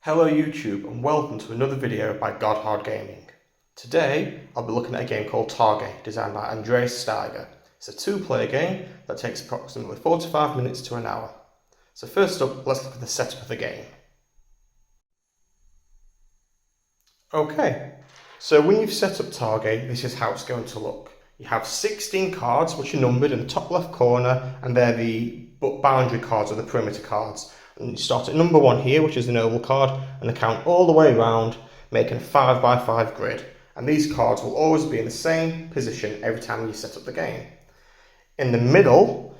Hello YouTube and welcome to another video by GodhardGaming. Today I'll be looking at a game called Targi, designed by Andreas Steiger. It's a two-player game that takes approximately 45 minutes to an hour. So first up, let's look at the setup of the game. Okay, so when you've set up Targi, this is how it's going to look. You have 16 cards which are numbered in the top left corner, and they're the boundary cards or the perimeter cards. And you start at number 1 here, which is the noble card, and count all the way around, making a 5x5 grid. And these cards will always be in the same position every time you set up the game. In the middle,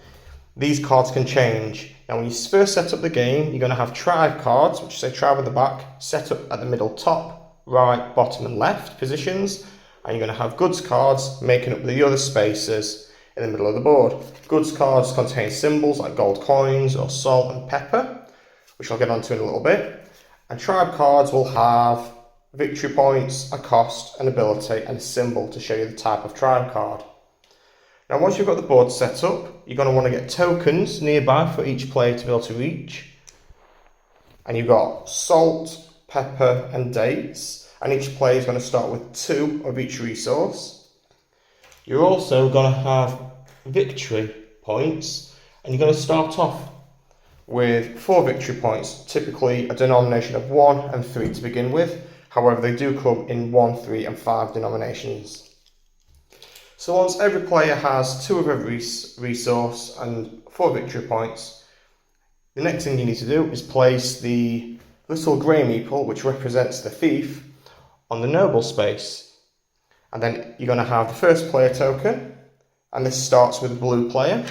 these cards can change. Now when you first set up the game, you're going to have tribe cards, which say tribe at the back, set up at the middle top, right, bottom and left positions. And you're going to have goods cards making up the other spaces in the middle of the board. Goods cards contain symbols like gold coins or salt and pepper, which I'll get onto in a little bit. And tribe cards will have victory points, a cost, an ability, and a symbol to show you the type of tribe card. Now once you've got the board set up, you're going to want to get tokens nearby for each player to be able to reach. And you've got salt, pepper, and dates. And each player is going to start with 2 of each resource. You're also going to have victory points, and you're going to start off with 4 victory points, typically a denomination of 1 and 3 to begin with. However, they do come in 1, 3 and 5 denominations. So once every player has 2 of every resource and 4 victory points, the next thing you need to do is place the little grey meeple, which represents the thief, on the noble space. And then you're going to have the first player token, and this starts with the blue player.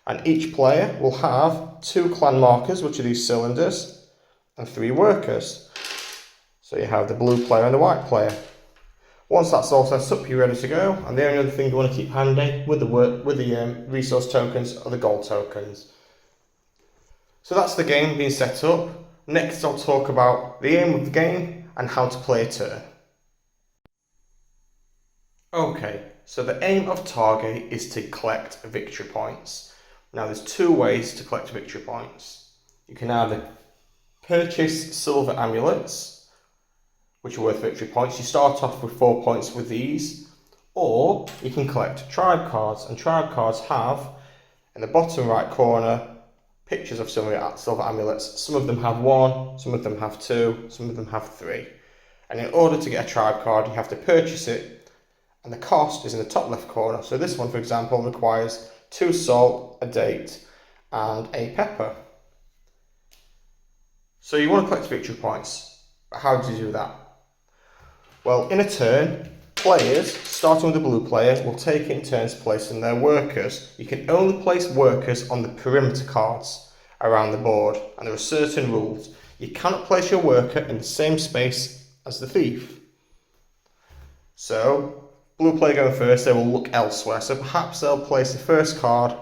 And each player will have 2 clan markers, which are these cylinders, and 3 workers. So you have the blue player and the white player. Once that's all set up, you're ready to go. And the only other thing you want to keep handy with the resource tokens are the gold tokens. So that's the game being set up. Next, I'll talk about the aim of the game and how to play a turn. Okay, so the aim of Targi is to collect victory points. Now there's 2 ways to collect victory points. You can either purchase silver amulets, which are worth victory points. You start off with 4 points with these, or you can collect tribe cards, and tribe cards have, in the bottom right corner, pictures of silver amulets. Some of them have 1, some of them have 2, some of them have 3. And in order to get a tribe card, you have to purchase it, and the cost is in the top left corner. So this one, for example, requires 2 salt, a date, and a pepper. So you want to collect victory points, but how do you do that? Well, in a turn, players, starting with the blue player, will take it in turns placing their workers. You can only place workers on the perimeter cards around the board, and there are certain rules. You cannot place your worker in the same space as the thief. So, blue player going first, they will look elsewhere. So perhaps they'll place the first card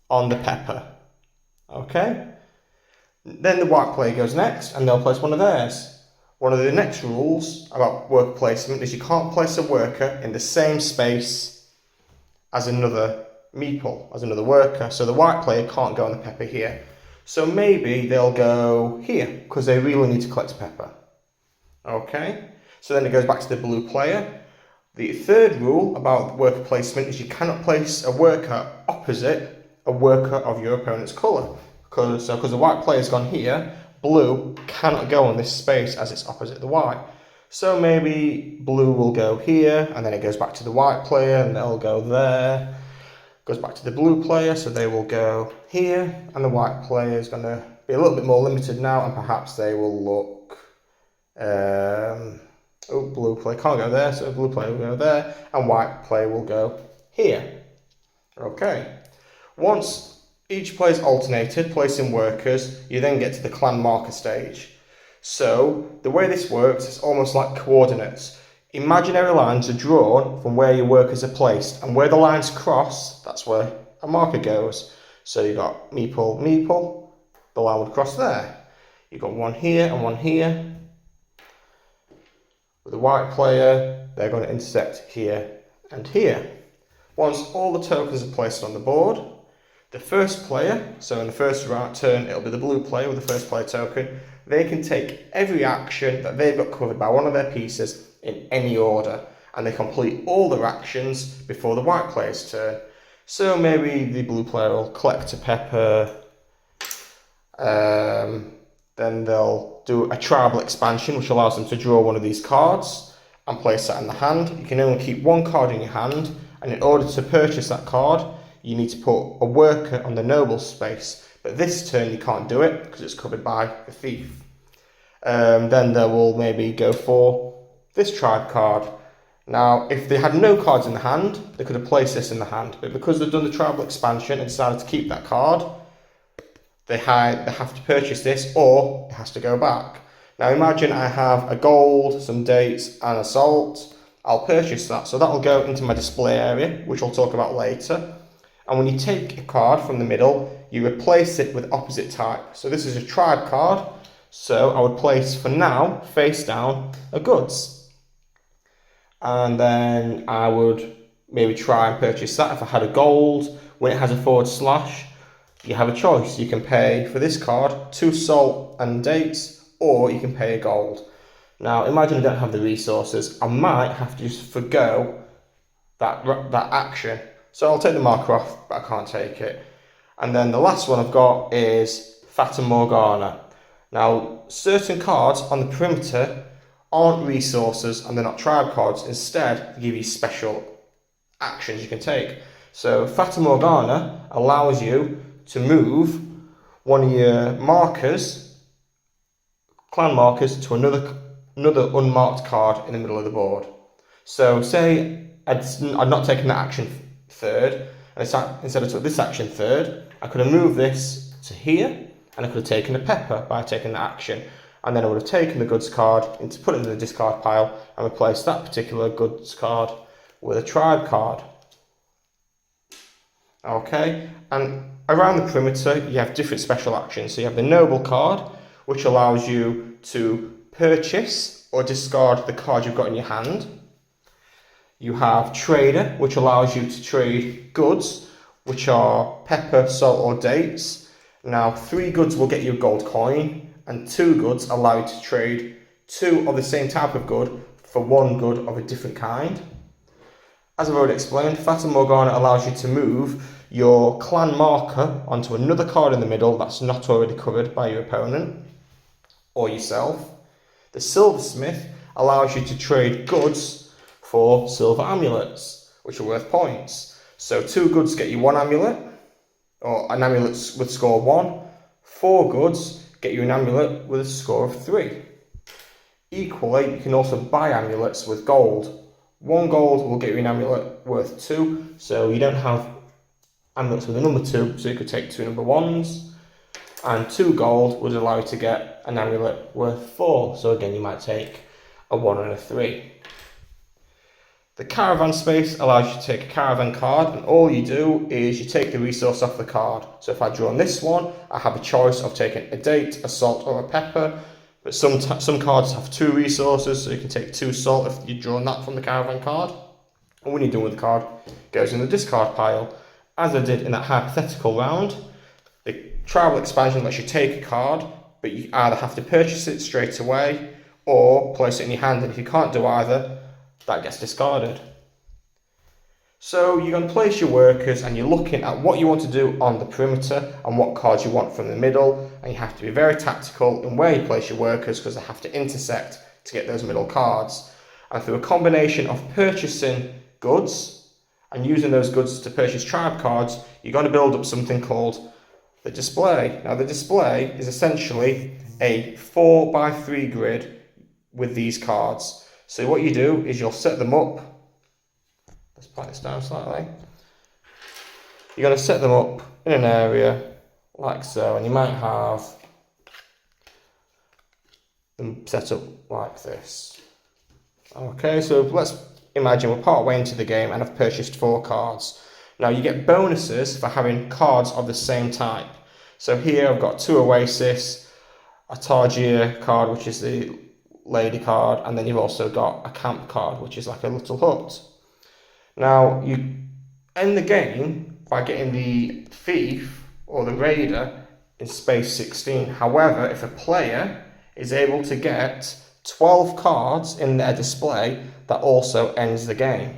on the pepper. Okay? Then the white player goes next, and they'll place one of theirs. One of the next rules about worker placement is you can't place a worker in the same space as another meeple, as another worker. So the white player can't go on the pepper here. So maybe they'll go here, because they really need to collect pepper. Okay? So then it goes back to the blue player. The third rule about worker placement is you cannot place a worker opposite a worker of your opponent's colour. Because the white player's gone here, blue cannot go on this space as it's opposite the white. So maybe blue will go here, and then it goes back to the white player, and they'll go there. Goes back to the blue player, so they will go here, and the white player is going to be a little bit more limited now, and perhaps they will look... blue player can't go there, so blue player will go there, and white player will go here. Okay. Once each player is alternated, placing workers, you then get to the clan marker stage. So, the way this works is almost like coordinates. Imaginary lines are drawn from where your workers are placed, and where the lines cross, that's where a marker goes. So you've got meeple, meeple, the line would cross there. You've got one here and one here. With the white player, they're going to intersect here and here. Once all the tokens are placed on the board, The first player, so in the first turn, it'll be the blue player with the first player token. They can take every action that they've got covered by one of their pieces in any order, and they complete all their actions before the white player's turn. So maybe the blue player will collect a pepper, then they'll do a tribal expansion, which allows them to draw one of these cards and place that in the hand. You can only keep one card in your hand, and in order to purchase that card, you need to put a worker on the noble space. But this turn you can't do it because it's covered by the thief. Then they will maybe go for this tribe card. Now, if they had no cards in the hand, they could have placed this in the hand. But because they've done the tribal expansion and decided to keep that card, they have to purchase this, or it has to go back. Now imagine I have a gold, some dates and a salt. I'll purchase that. So that will go into my display area, which I'll talk about later. And when you take a card from the middle, you replace it with opposite type. So this is a tribe card. So I would place, for now, face down, a goods. And then I would maybe try and purchase that if I had a gold. When it has a /, you have a choice. You can pay for this card 2 salt and dates, or you can pay a gold. Now imagine I don't have the resources. I might have to just forgo that action. So I'll take the marker off, but I can't take it. And then the last one I've got is Fata Morgana. Now, certain cards on the perimeter aren't resources and they're not tribe cards. Instead, they give you special actions you can take. So Fata Morgana allows you to move one of your markers, clan markers, to another unmarked card in the middle of the board. So say I'd not taken that action third, and instead I took this action third, I could have moved this to here, and I could have taken a pepper by taking the action, and then I would have taken the goods card and put it in the discard pile and replaced that particular goods card with a tribe card. Okay, and around the perimeter you have different special actions. So you have the noble card, which allows you to purchase or discard the card you've got in your hand. You have trader, which allows you to trade goods, which are pepper, salt or dates. Now 3 goods will get you a gold coin, and 2 goods allow you to trade 2 of the same type of good for 1 good of a different kind. As I've already explained, Fata Morgana allows you to move your clan marker onto another card in the middle that's not already covered by your opponent or yourself. The silversmith allows you to trade goods for silver amulets, which are worth points. So 2 goods get you 1 amulet, or an amulet with score 1. 4 goods get you an amulet with a score of 3. Equally, you can also buy amulets with gold. 1 gold will get you an amulet worth 2, so you don't have amulets with a number 2, so you could take 2 number 1s. And 2 gold would allow you to get an amulet worth 4, so again you might take a 1 and a 3. The caravan space allows you to take a caravan card, and all you do is you take the resource off the card. So if I draw on this one, I have a choice of taking a date, a salt or a pepper, but some cards have 2 resources, so you can take 2 salt if you're drawing that from the caravan card. And when you're done with the card, it goes in the discard pile. As I did in that hypothetical round, the tribal expansion lets you take a card, but you either have to purchase it straight away or place it in your hand, and if you can't do either, that gets discarded. So you're going to place your workers and you're looking at what you want to do on the perimeter and what cards you want from the middle, and you have to be very tactical in where you place your workers because they have to intersect to get those middle cards. And through a combination of purchasing goods and using those goods to purchase tribe cards, you're going to build up something called the display. Now the display is essentially a 4x3 grid with these cards. So what you do is you'll set them up. Let's point this down slightly. You're going to set them up in an area like so, and you might have them set up like this. Okay, so let's imagine we're part way into the game and I've purchased 4 cards. Now you get bonuses for having cards of the same type. So here I've got 2 Oasis, a Targi card, which is the lady card, and then you've also got a camp card, which is like a little hut. Now you end the game by getting the thief or the raider in space 16. However, if a player is able to get 12 cards in their display, that also ends the game.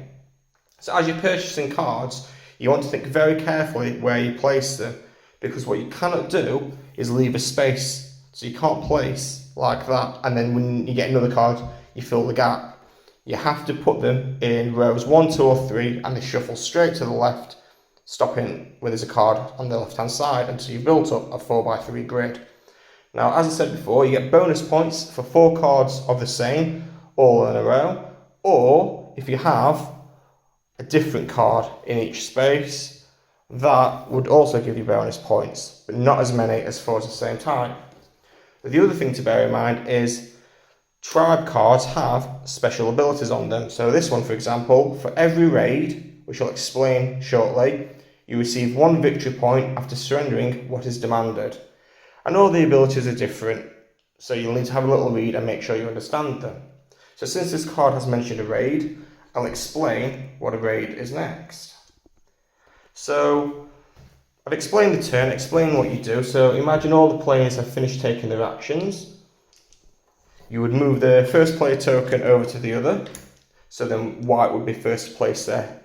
So as you're purchasing cards, you want to think very carefully where you place them, because what you cannot do is leave a space. So you can't place like that, and then when you get another card, you fill the gap. You have to put them in rows 1, 2 or 3, and they shuffle straight to the left, stopping where there's a card on the left hand side until you've built up a 4x3 grid. Now, as I said before, you get bonus points for 4 cards of the same, all in a row, or if you have a different card in each space, that would also give you bonus points, but not as many as 4 at the same time. But the other thing to bear in mind is tribe cards have special abilities on them. So this one, for example, for every raid, which I'll explain shortly, you receive 1 victory point after surrendering what is demanded. And all the abilities are different, so you'll need to have a little read and make sure you understand them. So since this card has mentioned a raid, I'll explain what a raid is next. So I've explained the turn, explain what you do. So imagine all the players have finished taking their actions. You would move the first player token over to the other. So then white would be first to place their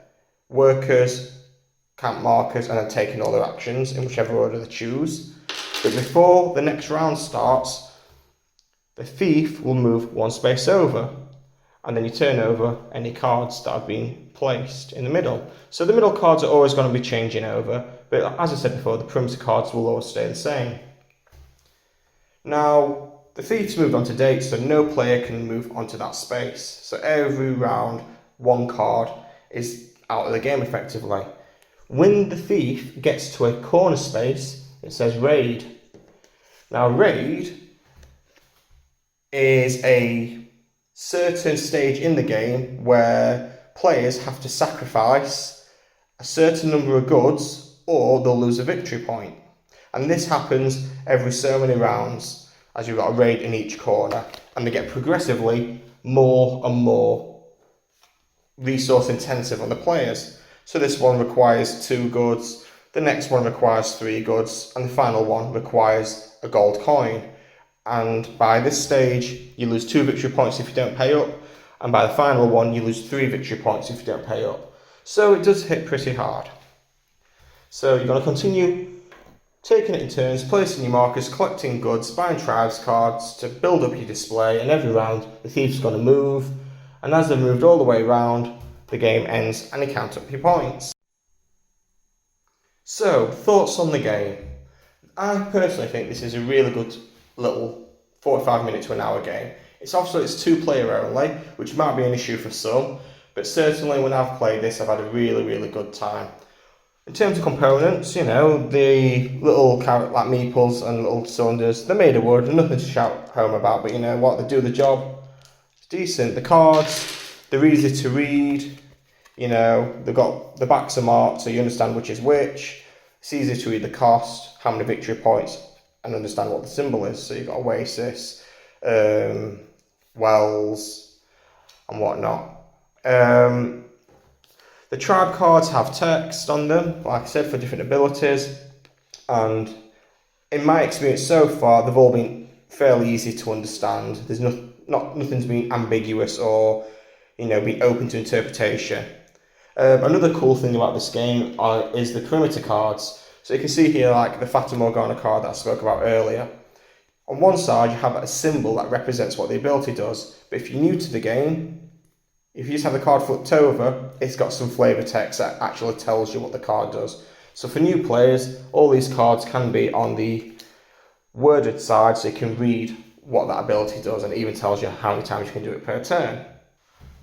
workers, camp markers, and then taking all their actions in whichever order they choose. But before the next round starts, the thief will move 1 space over, and then you turn over any cards that have been placed in the middle. So the middle cards are always going to be changing over, but as I said before, the perimeter cards will always stay the same. Now, the thief's moved onto date, so no player can move onto that space. So every round, 1 card is out of the game effectively. When the thief gets to a corner space, it says raid. Now, raid is a certain stage in the game where players have to sacrifice a certain number of goods or they'll lose a victory point. And this happens every so many rounds as you've got a raid in each corner, and they get progressively more and more resource intensive on the players. So this one requires 2 goods, the next one requires 3 goods, and the final one requires a gold coin. And by this stage, you lose 2 victory points if you don't pay up, and by the final one, you lose 3 victory points if you don't pay up. So it does hit pretty hard. So you're going to continue taking it in turns, placing your markers, collecting goods, buying tribes cards to build up your display, and every round the thief's going to move, and as they've moved all the way around, the game ends and you count up your points. So, thoughts on the game. I personally think this is a really good little 45 minute to an hour game. It's 2 player only, which might be an issue for some, but certainly when I've played this, I've had a really good time. In terms of components, you know, the little carrot like meeples and little cylinders, they're made of wood, nothing to shout home about, but you know what, they do the job. It's decent. The cards, they're easy to read, you know, they've got, the backs are marked so you understand which is which. It's easy to read the cost, how many victory points, and understand what the symbol is. So you've got Oasis, Wells, and whatnot. The tribe cards have text on them, like I said, for different abilities, and in my experience so far, they've all been fairly easy to understand. There's nothing's been ambiguous or, you know, been open to interpretation. Another cool thing about this game is the perimeter cards. So you can see here, like the Fata Morgana card that I spoke about earlier. On one side, you have a symbol that represents what the ability does, but if you're new to the game, if you just have the card flipped over, it's got some flavour text that actually tells you what the card does. So for new players, all these cards can be on the worded side, so you can read what that ability does, and it even tells you how many times you can do it per turn.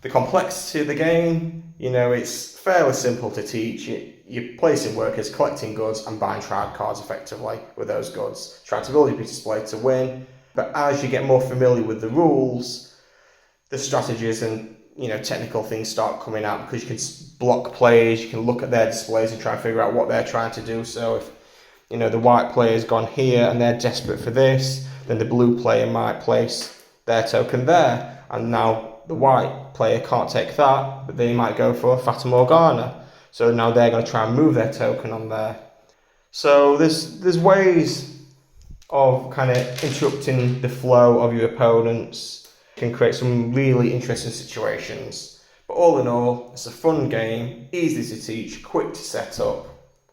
The complexity of the game, you know, it's fairly simple to teach. You're placing workers, collecting goods, and buying tribe cards effectively with those goods, trying to build your display to win. But as you get more familiar with the rules, the strategies and, you know, technical things start coming out, because you can block players, you can look at their displays and try and figure out what they're trying to do. So if, you know, the white player's gone here and they're desperate for this, then the blue player might place their token there, and now the white player can't take that, but they might go for a Fata Morgana. So now they're going to try and move their token on there. So there's ways of kind of interrupting the flow of your opponents. Can create some really interesting situations. But all in all, it's a fun game, easy to teach, quick to set up.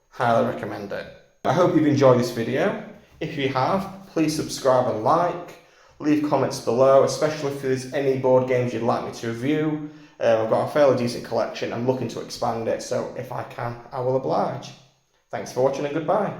Highly recommend it. I hope you've enjoyed this video. If you have, please subscribe and like. Leave comments below, especially if there's any board games you'd like me to review. I've got a fairly decent collection. I'm looking to expand it, so if I can, I will oblige. Thanks for watching and goodbye.